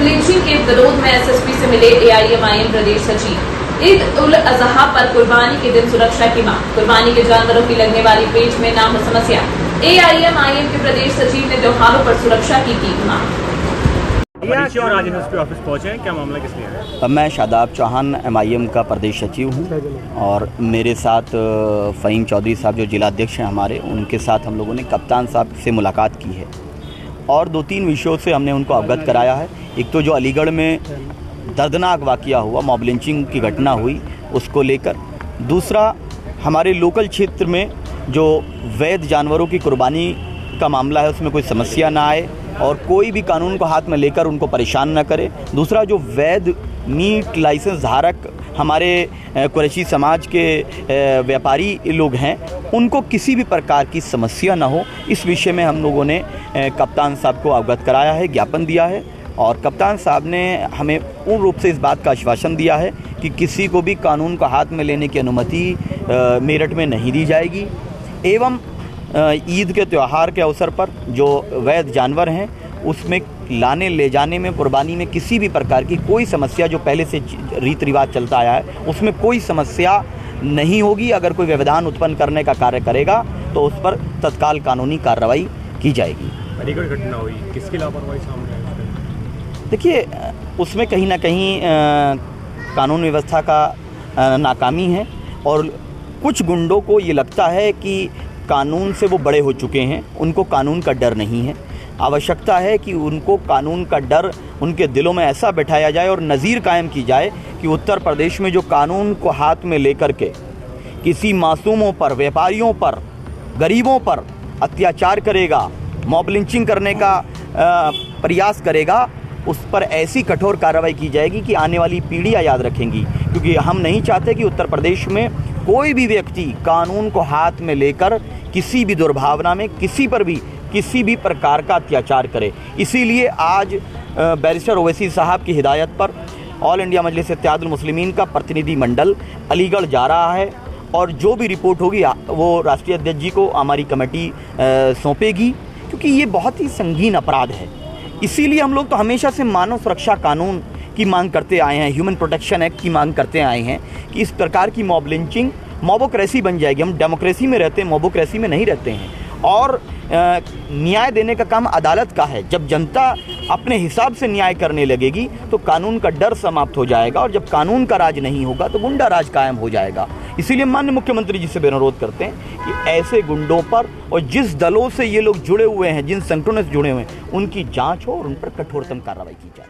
Lynching के विरोध में एसएसपी से मिले एआईएमआईएम प्रदेश सचिव। ईद उल अजहा पर कुर्बानी के दिन सुरक्षा की मांग। कुर्बानी के जानवरों की लगने वाली पेट में ना हो समस्या। एआईएमआईएम के प्रदेश सचिव ने त्योहारों पर सुरक्षा की मांग। और आज एसएसपी ऑफिस पहुंचे हैं, क्या मामला किस लिए है? मैं शादाब चौहान एमआईएम का प्रदेश सचिव हूं और मेरे साथ फ़हीम चौधरी साहब जो जिलाध्यक्ष हैं हमारे, उनके साथ हम लोगों ने कप्तान साहब से मुलाकात की है और 2-3 विषयों से हमने उनको अवगत कराया है। एक तो जो अलीगढ़ में दर्दनाक वाक़या हुआ, मॉब लिंचिंग की घटना हुई, उसको लेकर। दूसरा, हमारे लोकल क्षेत्र में जो वैध जानवरों की कुर्बानी का मामला है उसमें कोई समस्या ना आए और कोई भी कानून को हाथ में लेकर उनको परेशान न करे। दूसरा, जो वैध मीट लाइसेंस धारक हमारे कुरैशी समाज के व्यापारी लोग हैं, उनको किसी भी प्रकार की समस्या न हो, इस विषय में हम लोगों ने कप्तान साहब को अवगत कराया है, ज्ञापन दिया है और कप्तान साहब ने हमें पूर्ण रूप से इस बात का आश्वासन दिया है कि किसी को भी कानून को हाथ में लेने की अनुमति मेरठ में नहीं दी जाएगी। एवं ईद के त्यौहार के अवसर पर जो वैध जानवर हैं उसमें लाने ले जाने में, कुर्बानी में किसी भी प्रकार की कोई समस्या, जो पहले से रीति रिवाज चलता आया है उसमें कोई समस्या नहीं होगी। अगर कोई व्यवधान उत्पन्न करने का कार्य करेगा तो उस पर तत्काल कानूनी कार्रवाई की जाएगी। अलीगढ़ घटना हुई, किसकी लापरवाही सामने आई? देखिए, उसमें कहीं ना कहीं कानून व्यवस्था का नाकामी है और कुछ गुंडों को ये लगता है कि कानून से वो बड़े हो चुके हैं, उनको कानून का डर नहीं है। आवश्यकता है कि उनको कानून का डर उनके दिलों में ऐसा बैठाया जाए और नज़ीर कायम की जाए कि उत्तर प्रदेश में जो कानून को हाथ में लेकर के किसी मासूमों पर, व्यापारियों पर, गरीबों पर अत्याचार करेगा, मॉब लिंचिंग करने का प्रयास करेगा, उस पर ऐसी कठोर कार्रवाई की जाएगी कि आने वाली पीढ़ियाँ याद रखेंगी। क्योंकि हम नहीं चाहते कि उत्तर प्रदेश में कोई भी व्यक्ति कानून को हाथ में लेकर किसी भी दुर्भावना में किसी पर भी किसी भी प्रकार का अत्याचार करे। इसीलिए आज बैरिस्टर ओवैसी साहब की हिदायत पर ऑल इंडिया मजलिस इत्तेहादुल मुस्लिमीन का प्रतिनिधि मंडल अलीगढ़ जा रहा है और जो भी रिपोर्ट होगी वो राष्ट्रीय अध्यक्ष जी को हमारी कमेटी सौंपेगी, क्योंकि ये बहुत ही संगीन अपराध है। इसीलिए हम लोग तो हमेशा से मानव सुरक्षा कानून की मांग करते आए हैं, ह्यूमन प्रोटेक्शन एक्ट की मांग करते आए हैं कि इस प्रकार की मॉब लिंचिंग मॉबोक्रेसी बन जाएगी। हम डेमोक्रेसी में रहते हैं, मॉबोक्रेसी में नहीं रहते हैं। और न्याय देने का काम अदालत का है। जब जनता अपने हिसाब से न्याय करने लगेगी तो कानून का डर समाप्त हो जाएगा और जब कानून का राज नहीं होगा तो गुंडा राज कायम हो जाएगा। इसीलिए माननीय मुख्यमंत्री जी से अनुरोध करते हैं कि ऐसे गुंडों पर और जिस दलों से ये लोग जुड़े हुए हैं, जिन संगठनों से जुड़े हुए हैं, उनकी जांच हो और उन पर कठोरतम कार्रवाई की जाए।